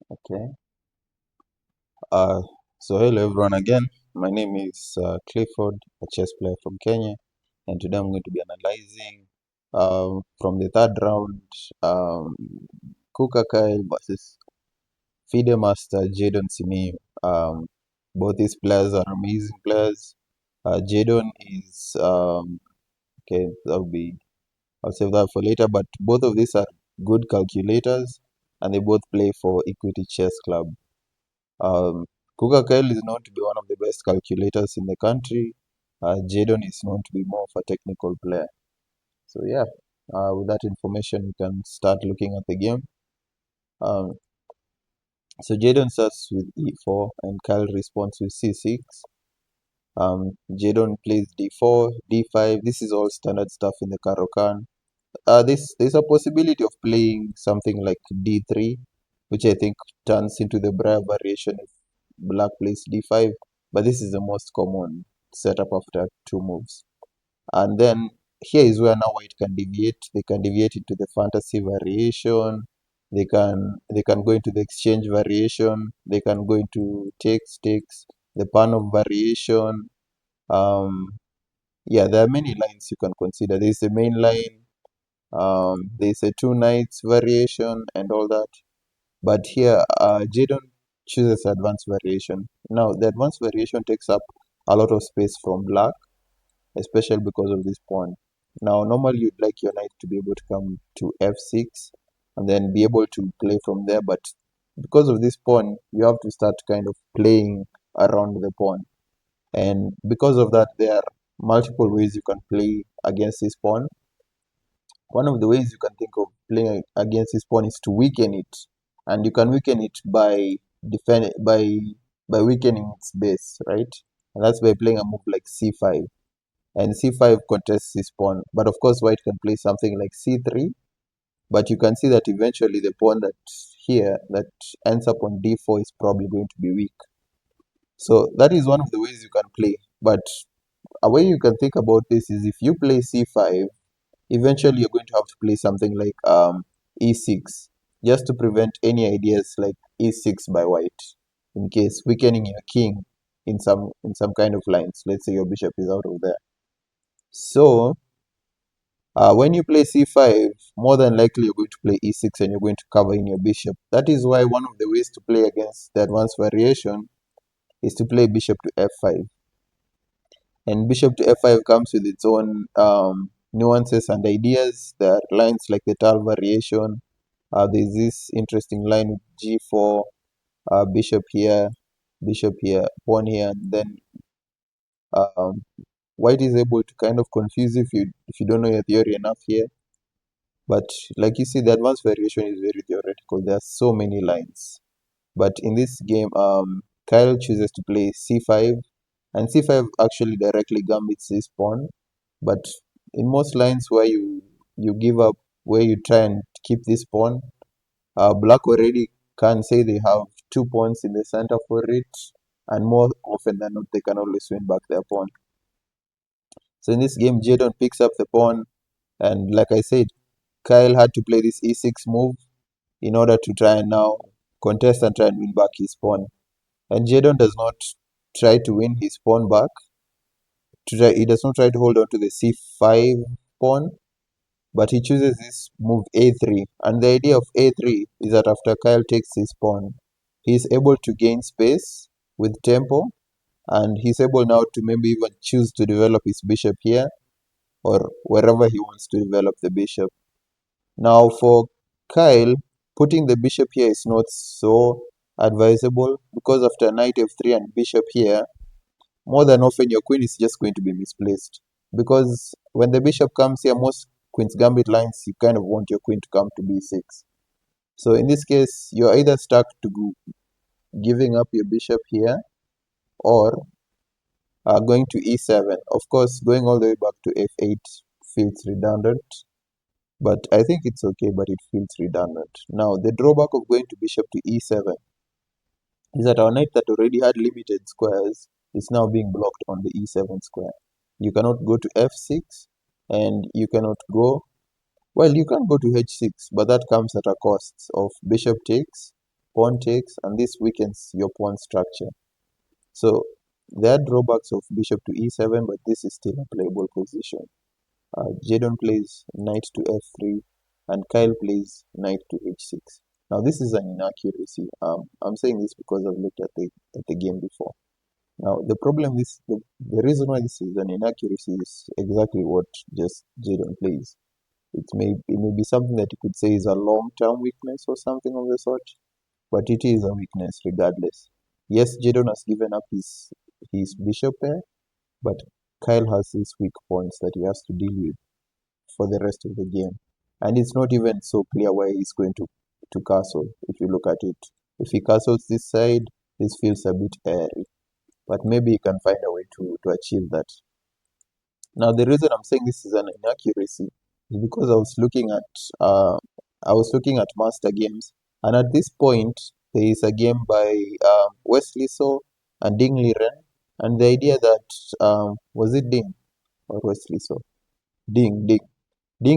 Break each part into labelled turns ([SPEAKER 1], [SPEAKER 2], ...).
[SPEAKER 1] Okay. Uh, so hello everyone again. My name is Clifford, a chess player from Kenya, and today I'm going to be analyzing from the third round, um, Kuka versus FIDE Master Jadon Simiyu. Both these players are amazing players. Jadon is okay. I'll save that for later. But both of these are good calculators, and they both play for Equity Chess Club. Um, Kuka is known to be one of the best calculators in the country. Jadon is known to be more of a technical player. So yeah, with that information, we can start looking at the game. Um, so Jadon starts with e4 and Kyle responds with c6. Jadon plays d4, d5. This is all standard stuff in the Karokan. There's a possibility of playing something like d3, which I think turns into the Braille variation if black plays d5, but this is the most common setup after two moves. And then here is where now white can deviate. They can deviate into the fantasy variation. They can go into the exchange variation. They can go into takes, the pan of variation. Um, yeah, there are many lines you can consider. There's the main line, there's a two knights variation and all that. But here, Jadon chooses advanced variation. Now, the advanced variation takes up a lot of space from black, especially because of this pawn. Now, normally you'd like your knight to be able to come to f6 and then be able to play from there. But because of this pawn, you have to start kind of playing around the pawn. And because of that, there are multiple ways you can play against this pawn. One of the ways you can think of playing against this pawn is to weaken it, and you can weaken it by defend by weakening its base, right? And that's by playing a move like c5, and c5 contests this pawn. But of course, white can play something like c3, but you can see that eventually the pawn that ends up on d4 is probably going to be weak. So that is one of the ways you can play. But a way you can think about this is if you play c5, eventually you're going to have to play something like e6, just to prevent any ideas like e6 by white, in case weakening your king in some kind of lines. Let's say your bishop is out of there. So when you play c5, more than likely you're going to play e6 and you're going to cover in your bishop. That is why one of the ways to play against the advanced variation is to play bishop to f5. And bishop to f5 comes with its own nuances and ideas. There are lines like the Tal variation. There's this interesting line with g4, bishop here, pawn here, and then um, white is able to kind of confuse if you don't know your theory enough here. But like you see, the advanced variation is very theoretical. There are so many lines. But in this game, Kyle chooses to play c5, and c5 actually directly gambits this pawn. But in most lines where you give up, where you try and keep this pawn, black already can say they have 2 pawns in the center for it, and more often than not, they can always win back their pawn. So in this game, Jadon picks up the pawn, and like I said, Kyle had to play this e6 move in order to try and now contest and try and win back his pawn. And Jadon does not try to win his pawn back. He does not try to hold on to the c5 pawn, but he chooses this move a3. And the idea of a3 is that after Kyle takes his pawn, he is able to gain space with tempo, and he's able now to maybe even choose to develop his bishop here or wherever he wants to develop the bishop. Now, for Kyle, putting the bishop here is not so advisable because after knight f3 and bishop here, more than often your queen is just going to be misplaced. Because when the bishop comes here, most queen's gambit lines, you kind of want your queen to come to b6. So in this case, you're either stuck to giving up your bishop here or going to e7. Of course, going all the way back to f8 feels redundant, but I think it's okay, but it feels redundant. Now, the drawback of going to bishop to e7 is that our knight that already had limited squares is now being blocked on the e7 square. You cannot go to f6, and you cannot go, well, you can go to h6, but that comes at a cost of bishop takes, pawn takes, and this weakens your pawn structure. So there are drawbacks of bishop to e7, but this is still a playable position. Jadon plays knight to f3, and Kyle plays knight to h6. Now this is an inaccuracy. I'm saying this because I've looked at the game before. Now the problem is the reason why this is an inaccuracy is exactly what just Jadon plays. It may be something that you could say is a long-term weakness or something of the sort, but it is a weakness regardless. Yes, Jadon has given up his bishop pair, but Kyle has these weak points that he has to deal with for the rest of the game. And it's not even so clear where he's going to castle, if you look at it. If he castles this side, this feels a bit airy, but maybe he can find a way to achieve that. Now, the reason I'm saying this is an inaccuracy is because I was looking at master games, and at this point there is a game by Wesley So and Ding Liren, and the idea that was it Ding or Wesley So? Ding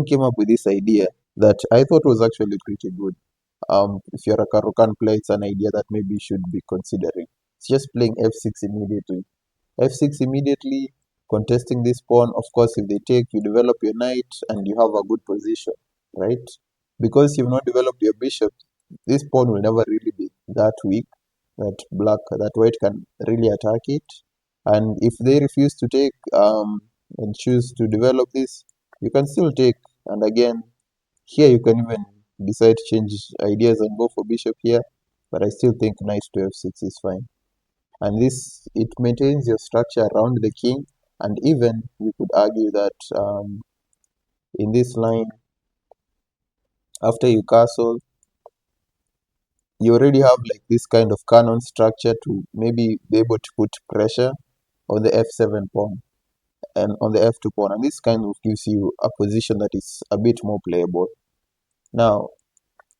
[SPEAKER 1] came up with this idea that I thought was actually pretty good. If you're a Karukan player, it's an idea that maybe you should be considering. It's just playing f6 immediately. f6 immediately, contesting this pawn. Of course, if they take, you develop your knight and you have a good position, right? Because you've not developed your bishop, this pawn will never really be that weak that white can really attack it. And if they refuse to take and choose to develop this, you can still take. And again, here you can even decide to change ideas and go for bishop here. But I still think knight to f6 is fine. And this, it maintains your structure around the king. And even you could argue that in this line, after you castle, you already have like this kind of cannon structure to maybe be able to put pressure on the f7 pawn and on the f2 pawn, and this kind of gives you a position that is a bit more playable. Now,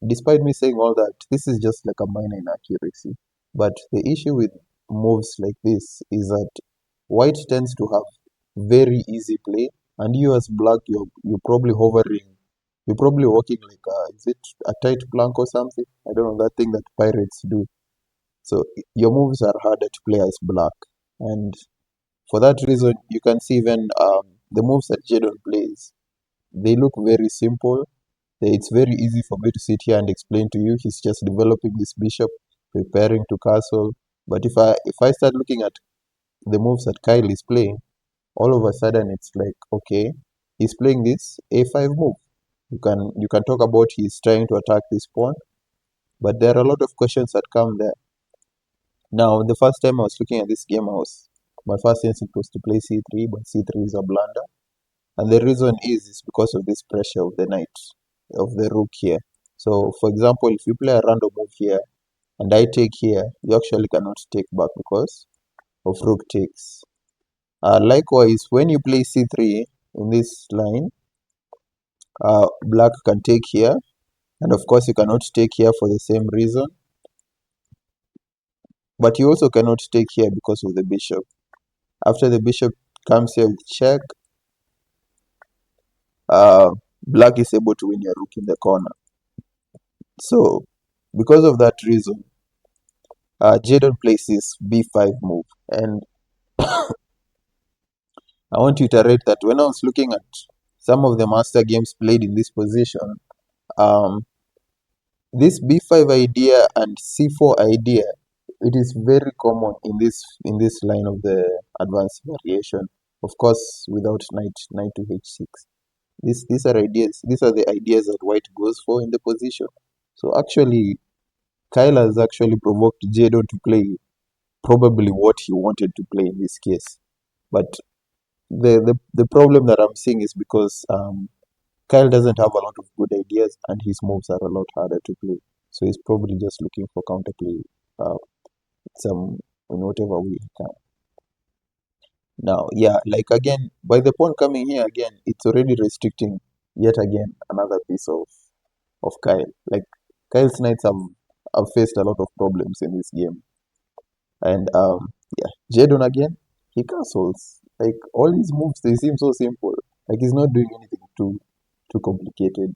[SPEAKER 1] despite me saying all that, this is just like a minor inaccuracy, but the issue with moves like this is that white tends to have very easy play, and you as black, you're probably hovering, you're probably walking like is it a tight plank or something? I don't know, that thing that pirates do. So your moves are harder to play as black, and for that reason, you can see even the moves that Jadon plays, they look very simple. It's very easy for me to sit here and explain to you. He's just developing this bishop, preparing to castle. But if I start looking at the moves that Kyle is playing, all of a sudden it's like, okay, he's playing this a5 move. You can talk about he's trying to attack this pawn, but there are a lot of questions that come there. Now, the first time I was looking at this game, my first instinct was to play c3, but c3 is a blunder. And the reason is because of this pressure of the knight, of the rook here. So, for example, if you play a random move here and I take here, you actually cannot take back because of rook takes. Likewise, when you play c3 in this line, black can take here, and of course you cannot take here for the same reason. But you also cannot take here because of the bishop. After the bishop comes here with check, uh, black is able to win your rook in the corner. So, because of that reason, Jadon plays his b5 move. And I want to iterate that when I was looking at some of the master games played in this position, um, this b5 idea and c4 idea, it is very common in this line of the advanced variation. Of course, without knight to h6. These are ideas. These are the ideas that white goes for in the position. So actually, Kyle has actually provoked Jadon to play probably what he wanted to play in this case. But the problem that I'm seeing is because Kyle doesn't have a lot of good ideas and his moves are a lot harder to play. So he's probably just looking for counterplay some in whatever way he can. Now, yeah, like again, by the pawn coming here again, it's already restricting yet again another piece of Kyle. Like Kyle's knights have faced a lot of problems in this game. And yeah, Jadon again, he castles. Like all his moves, they seem so simple. Like he's not doing anything too complicated.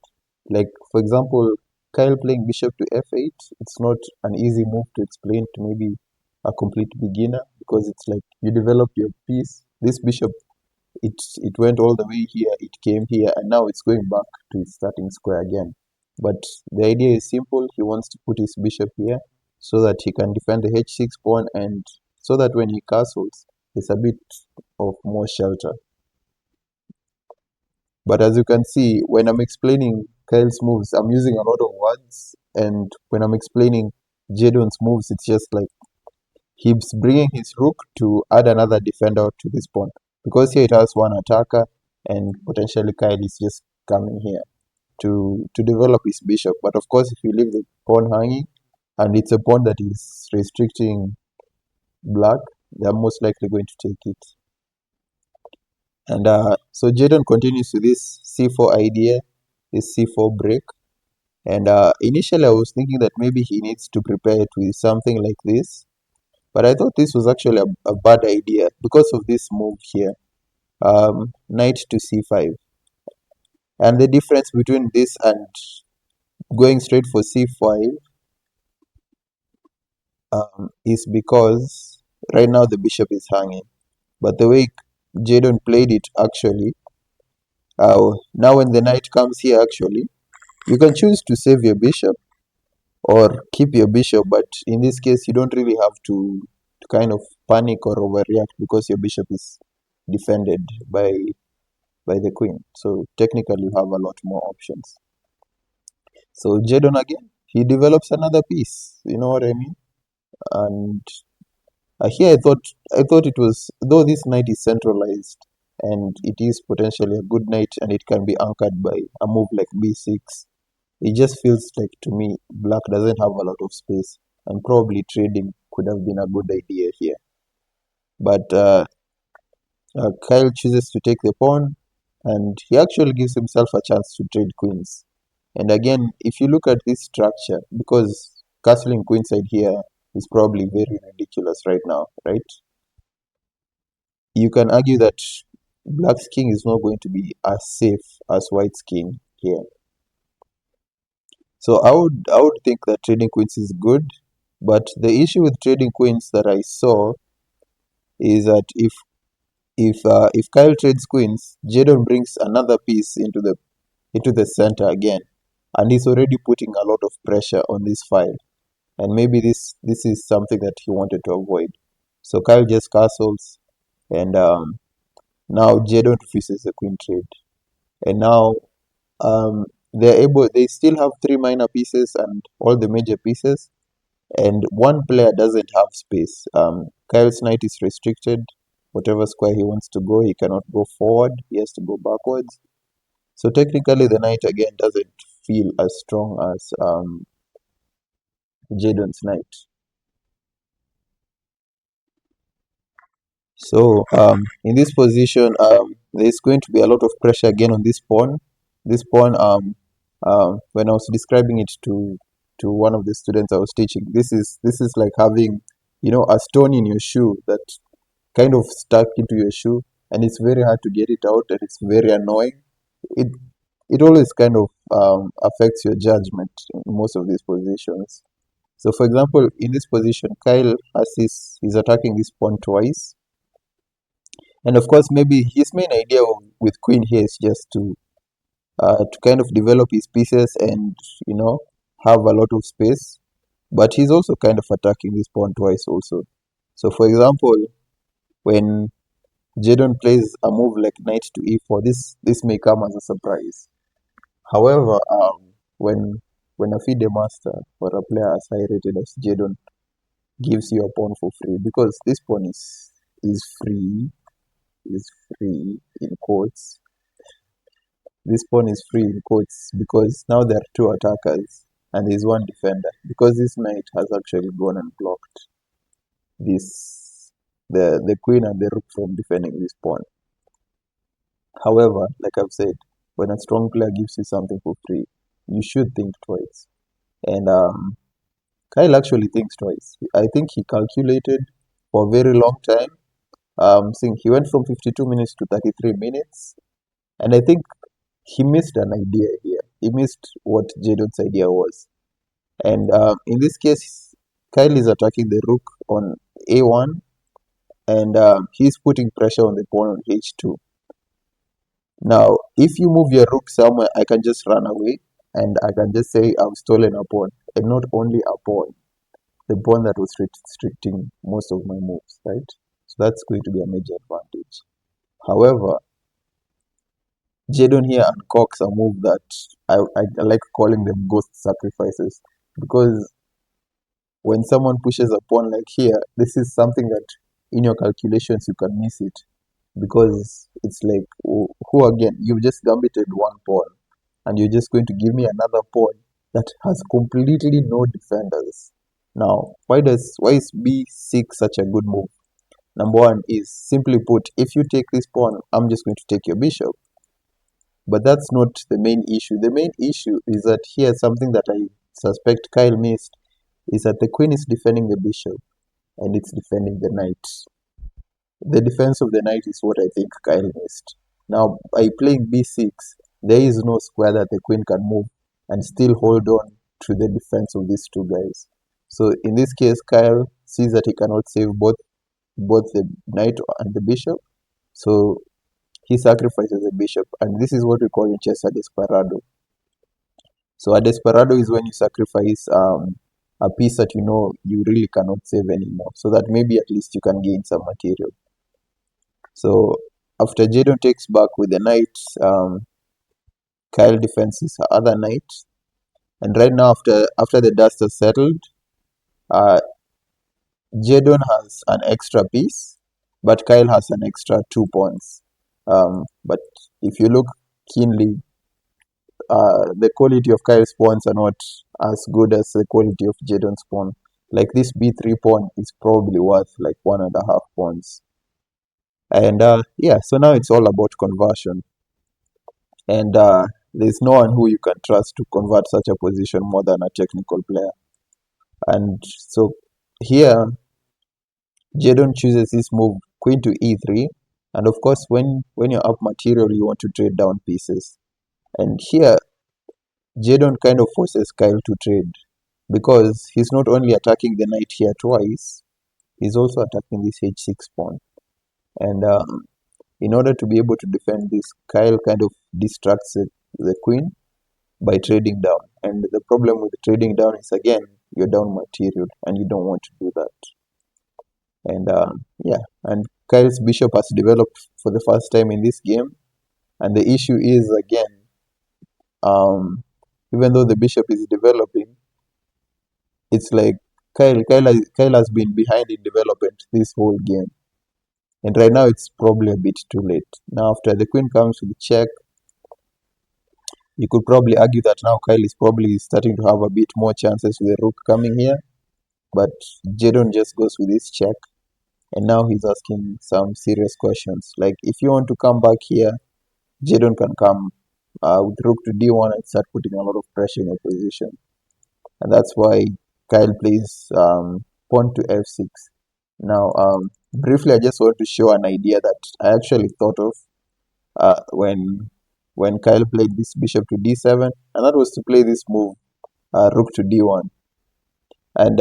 [SPEAKER 1] Like for example, Kyle playing bishop to f8, it's not an easy move to explain to maybe a complete beginner, because it's like you develop your piece. This bishop, it went all the way here, it came here, and now it's going back to its starting square again. But the idea is simple. He wants to put his bishop here so that he can defend the h6 pawn, and so that when he castles, there's a bit of more shelter. But as you can see, when I'm explaining Kyle's moves, I'm using a lot of words, and when I'm explaining Jadon's moves, it's just like he's bringing his rook to add another defender to this pawn. Because here it has one attacker, and potentially Kyle is just coming here to develop his bishop. But of course, if you leave the pawn hanging, and it's a pawn that is restricting black, they're most likely going to take it. And so Jadon continues to this c4 idea, this c4 break. And initially, I was thinking that maybe he needs to prepare it with something like this. But I thought this was actually a bad idea because of this move here, knight to c5. And the difference between this and going straight for c5 is because right now the bishop is hanging. But the way Jadon played it actually, now when the knight comes here actually, you can choose to save your bishop or keep your bishop, but in this case you don't really have to kind of panic or overreact because your bishop is defended by the queen. So technically you have a lot more options. So Jadon again, he develops another piece, you know what I mean? And here I thought it was, though this knight is centralized and it is potentially a good knight and it can be anchored by a move like b6, it just feels like to me black doesn't have a lot of space, and probably trading could have been a good idea here. But Kyle chooses to take the pawn, and he actually gives himself a chance to trade queens. And again, if you look at this structure, because castling queenside here is probably very ridiculous right now, right? You can argue that black's king is not going to be as safe as white's king here. So I would think that trading queens is good, but the issue with trading queens that I saw is that if Kyle trades queens, Jadon brings another piece into the center again, and he's already putting a lot of pressure on this file, and maybe this is something that he wanted to avoid. So Kyle just castles, and now Jadon refuses the queen trade, and now they still have three minor pieces and all the major pieces, and one player doesn't have space. Kyle's knight is restricted. Whatever square he wants to go, he cannot go forward. He has to go backwards. So technically, the knight again doesn't feel as strong as Jadon's knight. So in this position, there's going to be a lot of pressure again on this pawn. This pawn, when I was describing it to one of the students I was teaching, this is like having, a stone in your shoe that kind of stuck into your shoe, and it's very hard to get it out, and it's very annoying. It it always kind of affects your judgment in most of these positions. So, for example, in this position, Kyle has he's attacking this pawn twice, and of course, maybe his main idea with queen here is just to kind of develop his pieces and you know have a lot of space. But he's also kind of attacking this pawn twice also. So, for example, when Jadon plays a move like knight to e4, this may come as a surprise. However, when a FIDE master or a player as high rated as Jadon gives you a pawn for free, because this pawn is free, is free in quotes. This pawn is free in quotes because now there are two attackers and there is one defender. Because this knight has actually gone and blocked the queen and the rook from defending this pawn. However, like I've said, when a strong player gives you something for free, you should think twice. And Kyle actually thinks twice. I think he calculated for a very long time. Seeing he went from 52 minutes to 33 minutes, and I think he missed an idea here. he missed what Jadon's idea was. And in this case, Kyle is attacking the rook on a1, and he's putting pressure on the pawn on h2. Now, if you move your rook somewhere, I can just run away, and I can just say I've stolen a pawn, and not only a pawn, the pawn that was restricting most of my moves, right? So that's going to be a major advantage. However, Jadon here uncocks a move that I like calling them ghost sacrifices, because when someone pushes a pawn like here, this is something that in your calculations you can miss it, because it's like, who again? You've just gambited one pawn, and you're just going to give me another pawn that has completely no defenders. Now, why is b6 such a good move? Number one is, simply put, if you take this pawn, I'm just going to take your bishop. But that's not the main issue. The main issue is that here, something that I suspect Kyle missed is that the queen is defending the bishop and it's defending the knight. The defense of the knight is what I think Kyle missed. Now, by playing b6, there is no square that the queen can move and still hold on to the defense of these two guys. So in this case, Kyle sees that he cannot save both the knight and the bishop. So he sacrifices the bishop, and this is what we call in chess a desperado. So a desperado is when you sacrifice a piece that you know you really cannot save anymore, so that maybe at least you can gain some material. So after Jadon takes back with the knight, Kyle defends his other knight, and right now after the dust has settled, uh, Jadon has an extra piece, but Kyle has an extra 2 pawns. But if you look keenly, the quality of Kyle's pawns are not as good as the quality of Jadon's pawn. Like this b3 pawn is probably worth like 1.5 pawns. And yeah, so now it's all about conversion. And there's no one who you can trust to convert such a position more than a technical player. And so here, Jadon chooses this move, queen to e3. And of course, when you're up material, you want to trade down pieces. And here, Jadon kind of forces Kyle to trade, because he's not only attacking the knight here twice, he's also attacking this h6 pawn. And in order to be able to defend this, Kyle kind of distracts the queen by trading down. And the problem with trading down is, again, you're down material, and you don't want to do that. And yeah, and Kyle's bishop has developed for the first time in this game. And the issue is, again, even though the bishop is developing, it's like Kyle has been behind in development this whole game. And right now it's probably a bit too late. Now after the queen comes with check, you could probably argue that now Kyle is probably starting to have a bit more chances with the rook coming here. But Jadon just goes with this check. And now he's asking some serious questions. Like, if you want to come back here, Jadon can come with rook to d1 and start putting a lot of pressure in your position. And that's why Kyle plays pawn to f6. Now, briefly, I just want to show an idea that I actually thought of when Kyle played this bishop to d7, and that was to play this move, rook to d1. And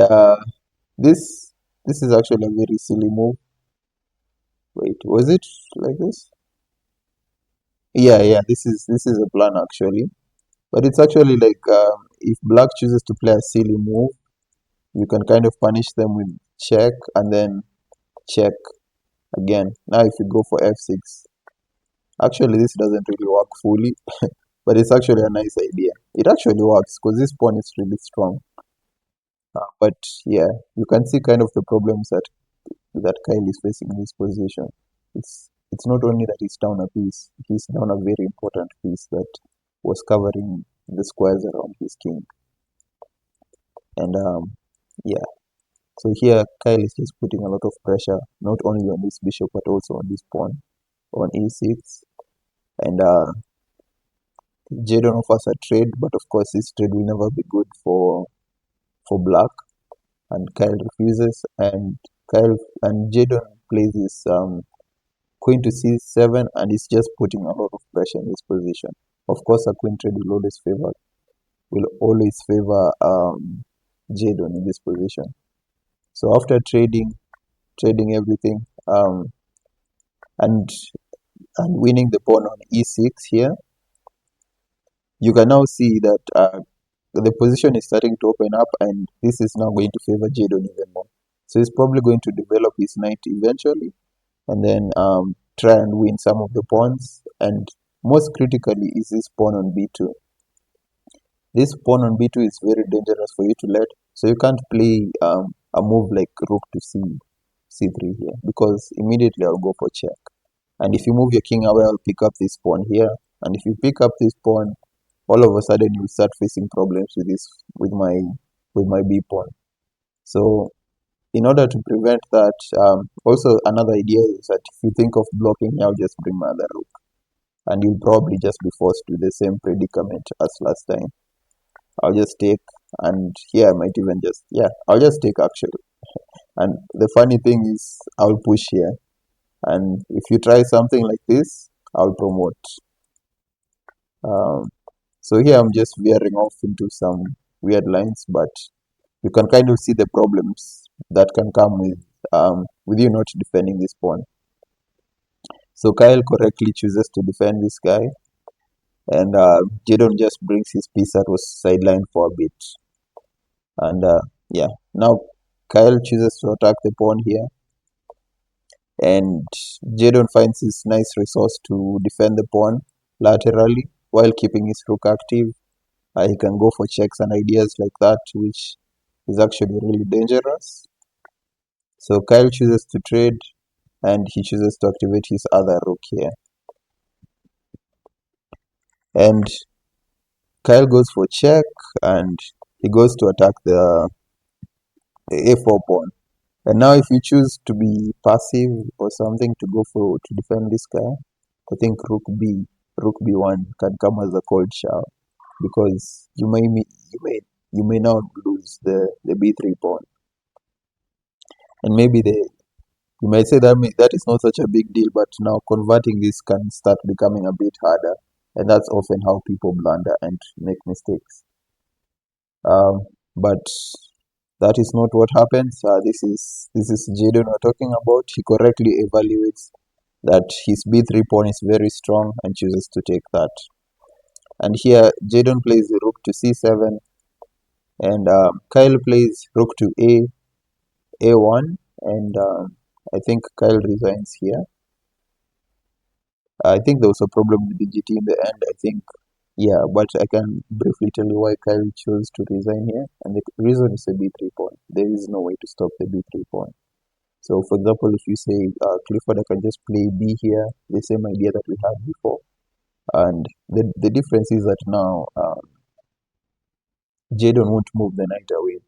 [SPEAKER 1] this is actually a very silly move. Wait, was it like this? Yeah, this is a plan actually, but it's actually like, if black chooses to play a silly move, you can kind of punish them with check and then check again. Now if you go for f6, actually this doesn't really work fully, but it's actually a nice idea. It actually works because this pawn is really strong. But yeah, you can see kind of the problems that Kyle is facing in this position. It's not only that he's down a piece, he's down a very important piece that was covering the squares around his king. And yeah, so here Kyle is just putting a lot of pressure, not only on this bishop but also on this pawn on e6. And Jadon offers a trade, but of course this trade will never be good for black, and Kyle refuses. And Jadon plays his queen to c7, and he's just putting a lot of pressure in this position. Of course, a queen trade will always favor Jadon in this position. So after trading everything, and and winning the pawn on e6 here, you can now see that the position is starting to open up, and this is now going to favor Jadon even more. So he's probably going to develop his knight eventually, and then try and win some of the pawns. And most critically is this pawn on b2. This pawn on b2 is very dangerous for you to let. So you can't play a move like rook to c3 here, because immediately I'll go for check. And if you move your king away, I'll pick up this pawn here. And if you pick up this pawn, all of a sudden you start facing problems with my b pawn. So in order to prevent that, also another idea is that if you think of blocking, I'll just bring my other rook, and you'll probably just be forced to the same predicament as last time. I'll just take, and here I might even just, yeah, I'll just take actually. And the funny thing is, I'll push here, and if you try something like this, I'll promote. Um, so here I'm just veering off into some weird lines, but you can kind of see the problems that can come with you not defending this pawn. So Kyle correctly chooses to defend this guy, and Jadon just brings his piece that was sidelined for a bit. And yeah, now Kyle chooses to attack the pawn here, and Jadon finds his nice resource to defend the pawn laterally while keeping his rook active. He can go for checks and ideas like that, which is actually really dangerous. So Kyle chooses to trade, and he chooses to activate his other rook here. And Kyle goes for check, and he goes to attack the a4 pawn. And now if you choose to be passive or something to defend this guy, I think rook b1 can come as a cold shower, because you may now lose the b3 pawn. And maybe you might say that is not such a big deal, but now converting this can start becoming a bit harder, and that's often how people blunder and make mistakes. But that is not what happens. This is Jadon we're talking about. He correctly evaluates that his b3 pawn is very strong and chooses to take that. And here Jadon plays the rook to c7, and Kyle plays rook to a1, and I think Kyle resigns here. I think there was a problem with the GT in the end. I think, yeah, but I can briefly tell you why Kyle chose to resign here. And the reason is a b3 pawn. There is no way to stop the b3 pawn. So, for example, if you say, Clifford, I can just play b here, the same idea that we had before. And the difference is that now Jadon won't move the knight away.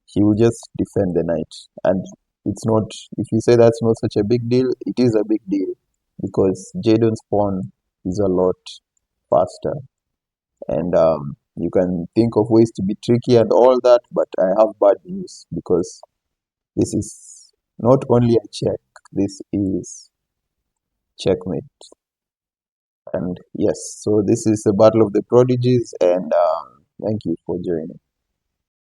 [SPEAKER 1] He will just defend the knight. And it's not, if you say that's not such a big deal, it is a big deal, because Jadon's pawn is a lot faster. And you can think of ways to be tricky and all that, but I have bad news, because this is not only a check, this is checkmate. And yes, so this is the Battle of the Prodigies, and thank you for joining.